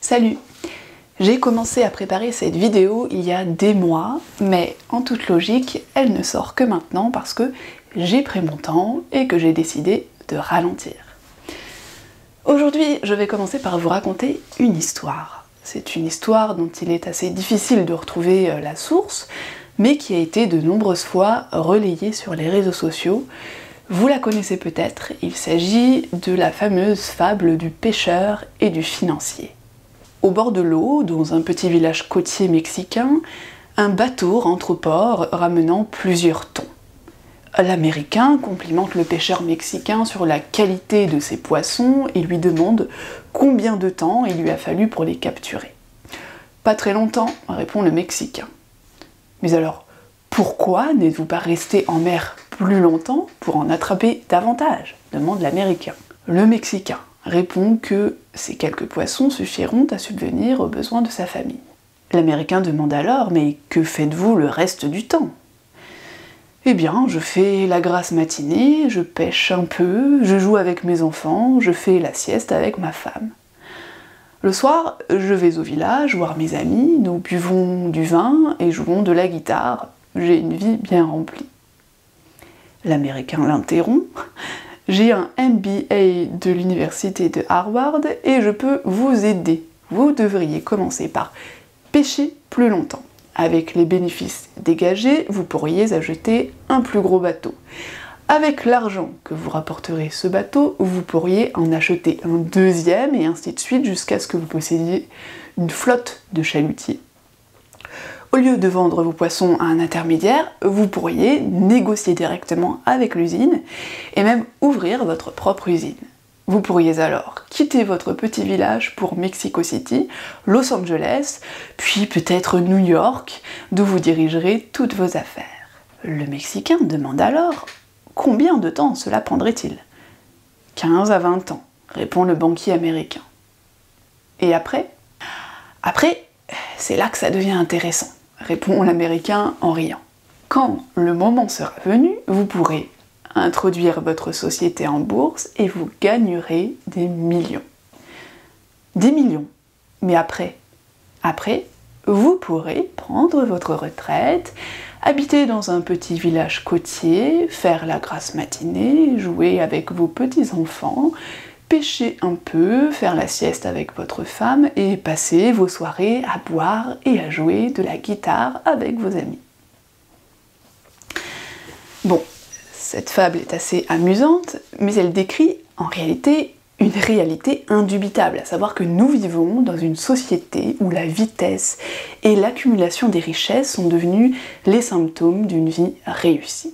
Salut! J'ai commencé à préparer cette vidéo il y a des mois, mais en toute logique, elle ne sort que maintenant parce que j'ai pris mon temps et que j'ai décidé de ralentir. Aujourd'hui, je vais commencer par vous raconter une histoire. C'est une histoire dont il est assez difficile de retrouver la source, mais qui a été de nombreuses fois relayée sur les réseaux sociaux. Vous la connaissez peut-être, il s'agit de la fameuse fable du pêcheur et du financier. Au bord de l'eau, dans un petit village côtier mexicain, un bateau rentre au port ramenant plusieurs thons. L'Américain complimente le pêcheur mexicain sur la qualité de ses poissons et lui demande combien de temps il lui a fallu pour les capturer. « Pas très longtemps », répond le Mexicain. « Mais alors, pourquoi n'êtes-vous pas resté en mer plus longtemps pour en attraper davantage ?» demande l'Américain. Le Mexicain répond que ces quelques poissons suffiront à subvenir aux besoins de sa famille. L'Américain demande alors « Mais que faites-vous le reste du temps ?» « Eh bien, je fais la grasse matinée, je pêche un peu, je joue avec mes enfants, je fais la sieste avec ma femme. Le soir, je vais au village voir mes amis, nous buvons du vin et jouons de la guitare. J'ai une vie bien remplie. » L'Américain l'interrompt. « J'ai un MBA de l'université de Harvard et je peux vous aider. Vous devriez commencer par pêcher plus longtemps. Avec les bénéfices dégagés, vous pourriez acheter un plus gros bateau. Avec l'argent que vous rapporterez ce bateau, vous pourriez en acheter un deuxième et ainsi de suite jusqu'à ce que vous possédiez une flotte de chalutiers. Au lieu de vendre vos poissons à un intermédiaire, vous pourriez négocier directement avec l'usine et même ouvrir votre propre usine. Vous pourriez alors quitter votre petit village pour Mexico City, Los Angeles, puis peut-être New York, d'où vous dirigerez toutes vos affaires. » Le Mexicain demande alors « Combien de temps cela prendrait-il » ? « 15 à 20 ans, répond le banquier américain. « Et après ?»« Après, c'est là que ça devient intéressant, répond l'Américain en riant. Quand le moment sera venu, vous pourrez introduire votre société en bourse et vous gagnerez des millions. » Des millions. Mais après, vous pourrez prendre votre retraite, habiter dans un petit village côtier, faire la grasse matinée, jouer avec vos petits-enfants, pêcher un peu, faire la sieste avec votre femme et passer vos soirées à boire et à jouer de la guitare avec vos amis. Bon, cette fable est assez amusante, mais elle décrit en réalité une réalité indubitable, à savoir que nous vivons dans une société où la vitesse et l'accumulation des richesses sont devenus les symptômes d'une vie réussie.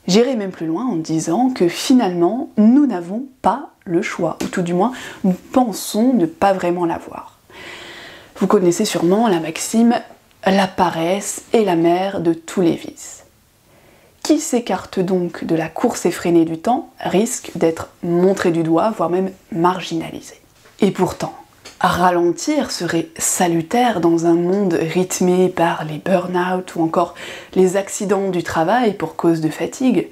J'irai même plus loin en disant que finalement, nous n'avons pas le choix, ou tout du moins, nous pensons ne pas vraiment l'avoir. Vous connaissez sûrement la maxime « la paresse est la mère de tous les vices ». Qui s'écarte donc de la course effrénée du temps risque d'être montré du doigt, voire même marginalisé. Et pourtant, ralentir serait salutaire dans un monde rythmé par les burn-out ou encore les accidents du travail pour cause de fatigue,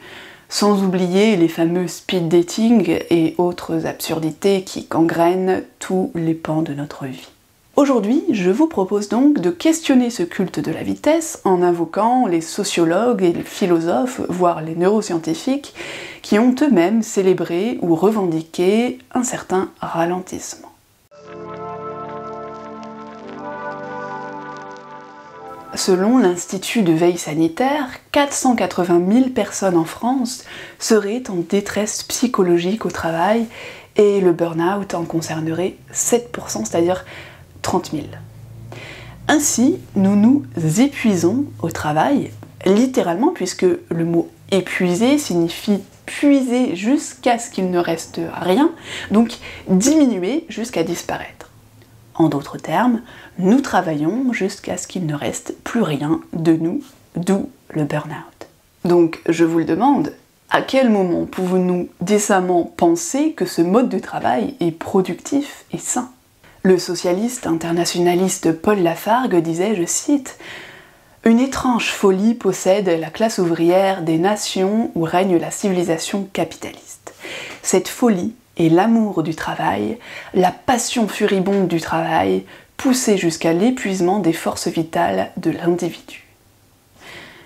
sans oublier les fameux speed dating et autres absurdités qui gangrènent tous les pans de notre vie. Aujourd'hui, je vous propose donc de questionner ce culte de la vitesse en invoquant les sociologues et les philosophes, voire les neuroscientifiques, qui ont eux-mêmes célébré ou revendiqué un certain ralentissement. Selon l'Institut de veille sanitaire, 480 000 personnes en France seraient en détresse psychologique au travail et le burn-out en concernerait 7%, c'est-à-dire 30 000. Ainsi, nous nous épuisons au travail, littéralement, puisque le mot épuiser signifie puiser jusqu'à ce qu'il ne reste rien, donc diminuer jusqu'à disparaître. En d'autres termes, nous travaillons jusqu'à ce qu'il ne reste plus rien de nous, d'où le burn-out. Donc, je vous le demande, à quel moment pouvons-nous décemment penser que ce mode de travail est productif et sain ? Le socialiste internationaliste Paul Lafargue disait, je cite, « Une étrange folie possède la classe ouvrière des nations où règne la civilisation capitaliste. Cette folie et l'amour du travail, la passion furibonde du travail, poussée jusqu'à l'épuisement des forces vitales de l'individu.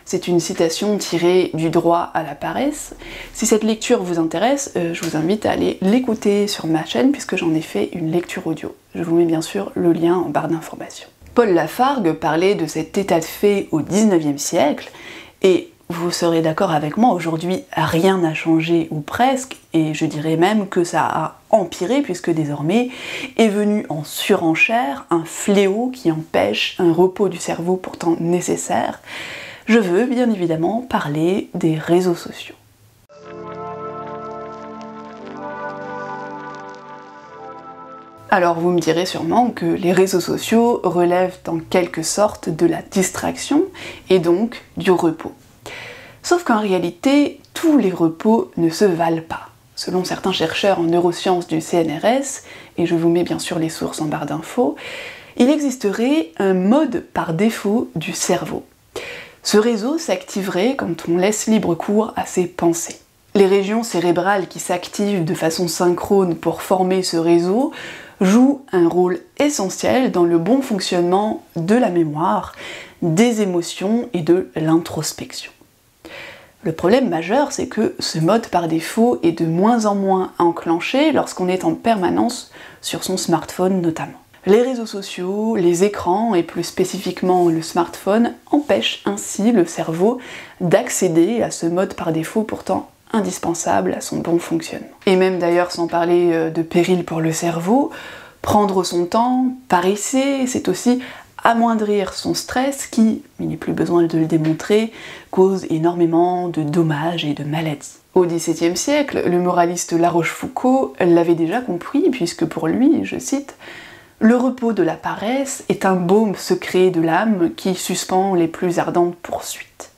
C'est une citation tirée du droit à la paresse. Si cette lecture vous intéresse, je vous invite à aller l'écouter sur ma chaîne puisque j'en ai fait une lecture audio. Je vous mets bien sûr le lien en barre d'informations. Paul Lafargue parlait de cet état de fait au XIXe siècle, et vous serez d'accord avec moi, aujourd'hui rien n'a changé ou presque, et je dirais même que ça a empiré puisque désormais est venu en surenchère un fléau qui empêche un repos du cerveau pourtant nécessaire. Je veux bien évidemment parler des réseaux sociaux. Alors vous me direz sûrement que les réseaux sociaux relèvent en quelque sorte de la distraction et donc du repos. Sauf qu'en réalité, tous les repos ne se valent pas. Selon certains chercheurs en neurosciences du CNRS, et je vous mets bien sûr les sources en barre d'infos, il existerait un mode par défaut du cerveau. Ce réseau s'activerait quand on laisse libre cours à ses pensées. Les régions cérébrales qui s'activent de façon synchrone pour former ce réseau jouent un rôle essentiel dans le bon fonctionnement de la mémoire, des émotions et de l'introspection. Le problème majeur, c'est que ce mode par défaut est de moins en moins enclenché lorsqu'on est en permanence sur son smartphone notamment. Les réseaux sociaux, les écrans et plus spécifiquement le smartphone empêchent ainsi le cerveau d'accéder à ce mode par défaut pourtant indispensable à son bon fonctionnement. Et même d'ailleurs sans parler de péril pour le cerveau, prendre son temps, paresser, c'est aussi amoindrir son stress qui, il n'est plus besoin de le démontrer, cause énormément de dommages et de maladies. Au XVIIe siècle, le moraliste La Rochefoucauld l'avait déjà compris puisque pour lui, je cite, « Le repos de la paresse est un baume secret de l'âme qui suspend les plus ardentes poursuites. »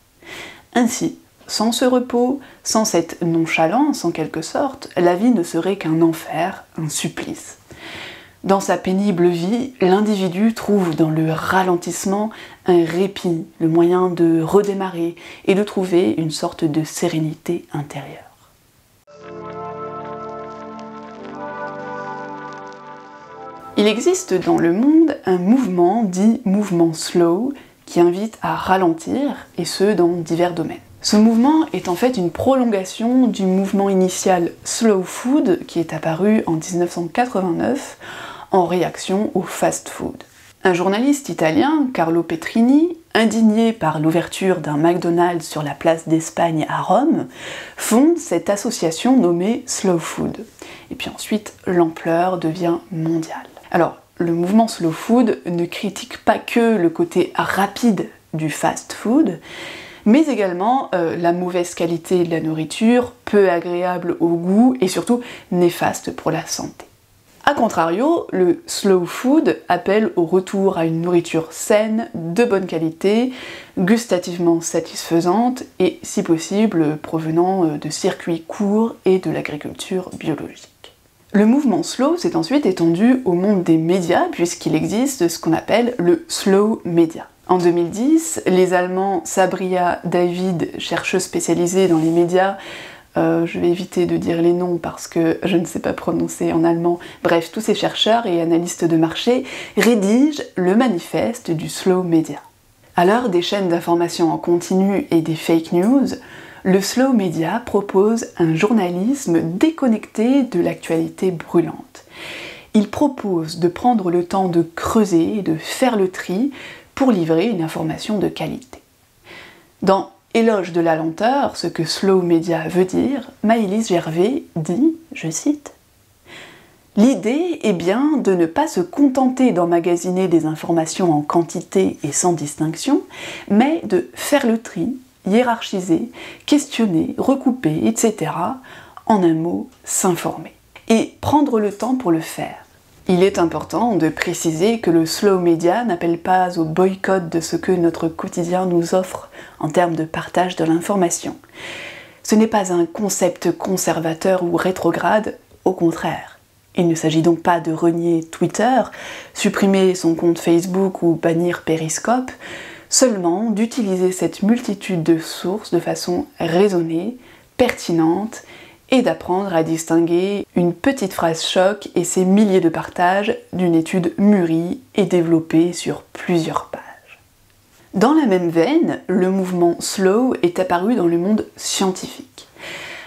Ainsi, sans ce repos, sans cette nonchalance en quelque sorte, la vie ne serait qu'un enfer, un supplice. Dans sa pénible vie, l'individu trouve dans le ralentissement un répit, le moyen de redémarrer et de trouver une sorte de sérénité intérieure. Il existe dans le monde un mouvement dit mouvement slow qui invite à ralentir, et ce dans divers domaines. Ce mouvement est en fait une prolongation du mouvement initial slow food qui est apparu en 1989 en réaction au fast food. Un journaliste italien, Carlo Petrini, indigné par l'ouverture d'un McDonald's sur la place d'Espagne à Rome, fonde cette association nommée Slow Food. Et puis ensuite, l'ampleur devient mondiale. Alors, le mouvement Slow Food ne critique pas que le côté rapide du fast food, mais également la mauvaise qualité de la nourriture, peu agréable au goût et surtout néfaste pour la santé. A contrario, le slow food appelle au retour à une nourriture saine, de bonne qualité, gustativement satisfaisante et, si possible, provenant de circuits courts et de l'agriculture biologique. Le mouvement slow s'est ensuite étendu au monde des médias puisqu'il existe ce qu'on appelle le slow media. En 2010, les Allemands Sabria David, chercheuse spécialisée dans les médias, je vais éviter de dire les noms parce que je ne sais pas prononcer en allemand, bref, tous ces chercheurs et analystes de marché rédigent le manifeste du slow media. À l'heure des chaînes d'information en continu et des fake news, le slow media propose un journalisme déconnecté de l'actualité brûlante. Il propose de prendre le temps de creuser et de faire le tri pour livrer une information de qualité. Dans Éloge de la lenteur, ce que slow media veut dire, Maëlys Gervais dit, je cite, « L'idée est bien de ne pas se contenter d'emmagasiner des informations en quantité et sans distinction, mais de faire le tri, hiérarchiser, questionner, recouper, etc. En un mot, s'informer. Et prendre le temps pour le faire. Il est important de préciser que le slow media n'appelle pas au boycott de ce que notre quotidien nous offre en termes de partage de l'information. Ce n'est pas un concept conservateur ou rétrograde, au contraire. Il ne s'agit donc pas de renier Twitter, supprimer son compte Facebook ou bannir Periscope, seulement d'utiliser cette multitude de sources de façon raisonnée, pertinente et d'apprendre à distinguer une petite phrase choc et ses milliers de partages d'une étude mûrie et développée sur plusieurs pages. Dans la même veine, le mouvement slow est apparu dans le monde scientifique.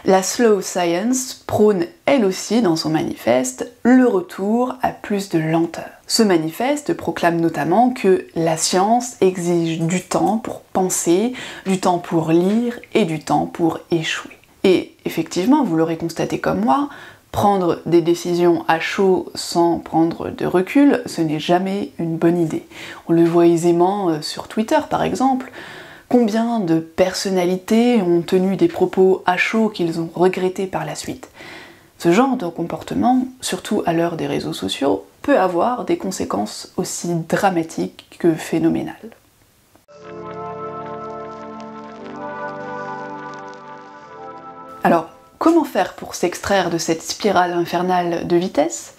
La slow science prône elle aussi dans son manifeste le retour à plus de lenteur. Ce manifeste proclame notamment que la science exige du temps pour penser, du temps pour lire et du temps pour échouer. Et effectivement, vous l'aurez constaté comme moi, prendre des décisions à chaud sans prendre de recul, ce n'est jamais une bonne idée. On le voit aisément sur Twitter par exemple. Combien de personnalités ont tenu des propos à chaud qu'ils ont regrettés par la suite? Ce genre de comportement, surtout à l'heure des réseaux sociaux, peut avoir des conséquences aussi dramatiques que phénoménales. Alors, comment faire pour s'extraire de cette spirale infernale de vitesse?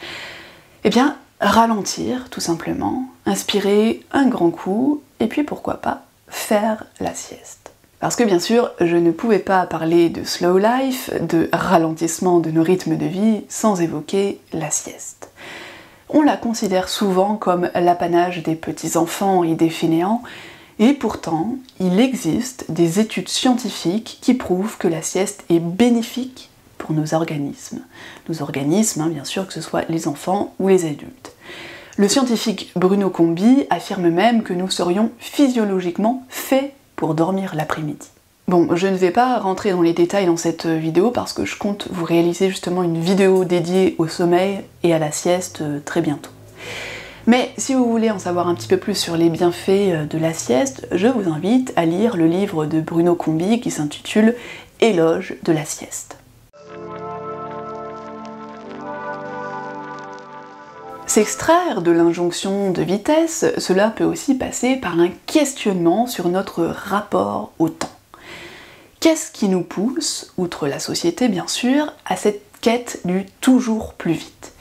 Eh bien, ralentir tout simplement, inspirer un grand coup, et puis pourquoi pas faire la sieste. Parce que bien sûr, je ne pouvais pas parler de slow life, de ralentissement de nos rythmes de vie, sans évoquer la sieste. On la considère souvent comme l'apanage des petits-enfants et des fainéants, et pourtant, il existe des études scientifiques qui prouvent que la sieste est bénéfique pour nos organismes. Nos organismes, bien sûr, que ce soit les enfants ou les adultes. Le scientifique Bruno Combi affirme même que nous serions physiologiquement faits pour dormir l'après-midi. Bon, je ne vais pas rentrer dans les détails dans cette vidéo parce que je compte vous réaliser justement une vidéo dédiée au sommeil et à la sieste très bientôt. Mais si vous voulez en savoir un petit peu plus sur les bienfaits de la sieste, je vous invite à lire le livre de Bruno Combi qui s'intitule « Éloge de la sieste ». S'extraire de l'injonction de vitesse, cela peut aussi passer par un questionnement sur notre rapport au temps. Qu'est-ce qui nous pousse, outre la société bien sûr, à cette quête du toujours plus vite?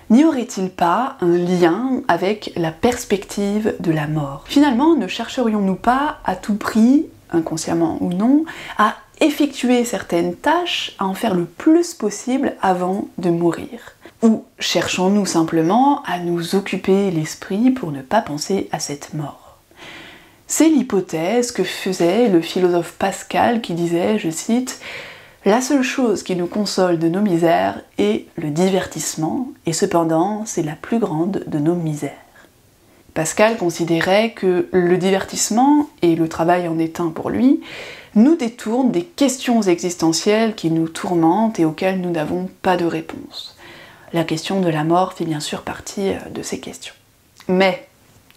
N'y aurait-il pas un lien avec la perspective de la mort? Finalement, ne chercherions-nous pas à tout prix, inconsciemment ou non, à effectuer certaines tâches, à en faire le plus possible avant de mourir? Ou cherchons-nous simplement à nous occuper l'esprit pour ne pas penser à cette mort? C'est l'hypothèse que faisait le philosophe Pascal qui disait, je cite, « La seule chose qui nous console de nos misères est le divertissement, et cependant c'est la plus grande de nos misères. » Pascal considérait que le divertissement, et le travail en est un pour lui, nous détournent des questions existentielles qui nous tourmentent et auxquelles nous n'avons pas de réponse. La question de la mort fait bien sûr partie de ces questions. Mais,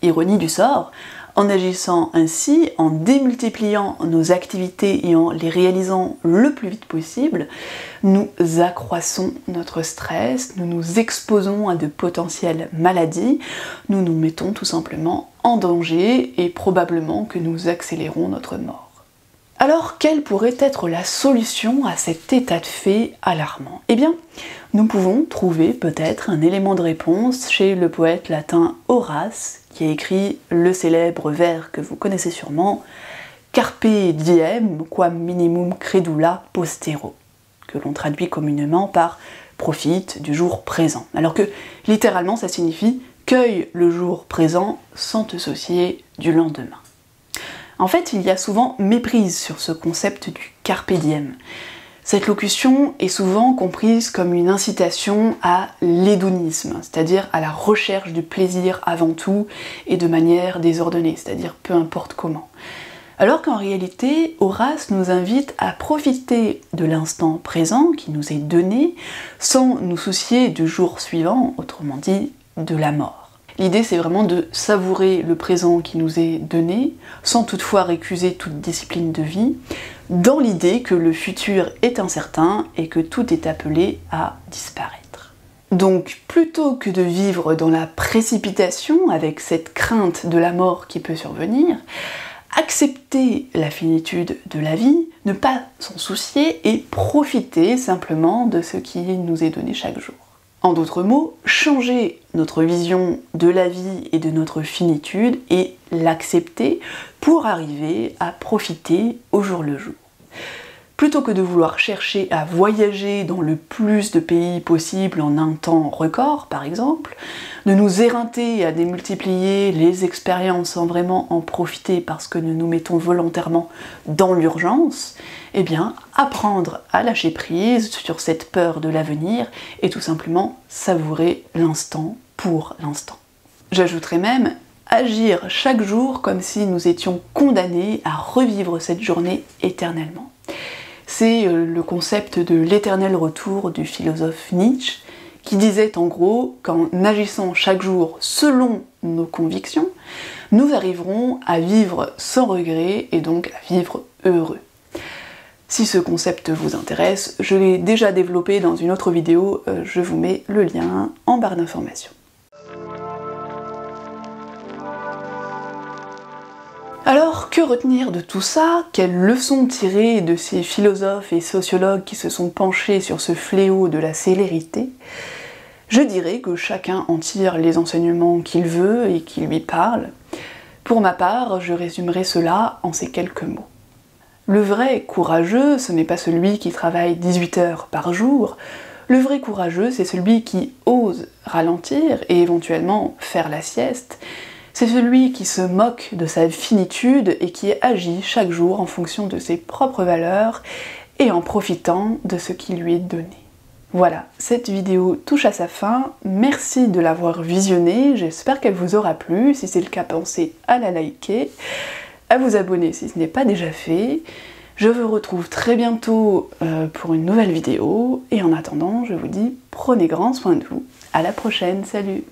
ironie du sort, en agissant ainsi, en démultipliant nos activités et en les réalisant le plus vite possible, nous accroissons notre stress, nous nous exposons à de potentielles maladies, nous nous mettons tout simplement en danger et probablement que nous accélérons notre mort. Alors, quelle pourrait être la solution à cet état de fait alarmant? Eh bien, nous pouvons trouver peut-être un élément de réponse chez le poète latin Horace, qui a écrit le célèbre vers que vous connaissez sûrement, « Carpe diem, quam minimum credula postero », que l'on traduit communément par « profite du jour présent », alors que littéralement ça signifie « cueille le jour présent sans te soucier du lendemain ». En fait, il y a souvent méprise sur ce concept du carpe diem. Cette locution est souvent comprise comme une incitation à l'hédonisme, c'est-à-dire à la recherche du plaisir avant tout et de manière désordonnée, c'est-à-dire peu importe comment. Alors qu'en réalité, Horace nous invite à profiter de l'instant présent qui nous est donné sans nous soucier du jour suivant, autrement dit, de la mort. L'idée, c'est vraiment de savourer le présent qui nous est donné, sans toutefois récuser toute discipline de vie, dans l'idée que le futur est incertain et que tout est appelé à disparaître. Donc, plutôt que de vivre dans la précipitation, avec cette crainte de la mort qui peut survenir, accepter la finitude de la vie, ne pas s'en soucier et profiter simplement de ce qui nous est donné chaque jour. En d'autres mots, changer notre vision de la vie et de notre finitude et l'accepter pour arriver à profiter au jour le jour. Plutôt que de vouloir chercher à voyager dans le plus de pays possible en un temps record, par exemple, de nous éreinter à démultiplier les expériences sans vraiment en profiter parce que nous nous mettons volontairement dans l'urgence, eh bien, apprendre à lâcher prise sur cette peur de l'avenir et tout simplement savourer l'instant pour l'instant. J'ajouterais même agir chaque jour comme si nous étions condamnés à revivre cette journée éternellement. C'est le concept de l'éternel retour du philosophe Nietzsche, qui disait en gros qu'en agissant chaque jour selon nos convictions, nous arriverons à vivre sans regret et donc à vivre heureux. Si ce concept vous intéresse, je l'ai déjà développé dans une autre vidéo, je vous mets le lien en barre d'informations. Alors, que retenir de tout ça? Quelles leçons tirer de ces philosophes et sociologues qui se sont penchés sur ce fléau de la célérité? Je dirais que chacun en tire les enseignements qu'il veut et qui lui parlent. Pour ma part, je résumerai cela en ces quelques mots. Le vrai courageux, ce n'est pas celui qui travaille 18 heures par jour. Le vrai courageux, c'est celui qui ose ralentir et éventuellement faire la sieste. C'est celui qui se moque de sa finitude et qui agit chaque jour en fonction de ses propres valeurs et en profitant de ce qui lui est donné. Voilà, cette vidéo touche à sa fin, merci de l'avoir visionnée, j'espère qu'elle vous aura plu, si c'est le cas pensez à la liker, à vous abonner si ce n'est pas déjà fait. Je vous retrouve très bientôt pour une nouvelle vidéo, et en attendant je vous dis prenez grand soin de vous, à la prochaine, salut!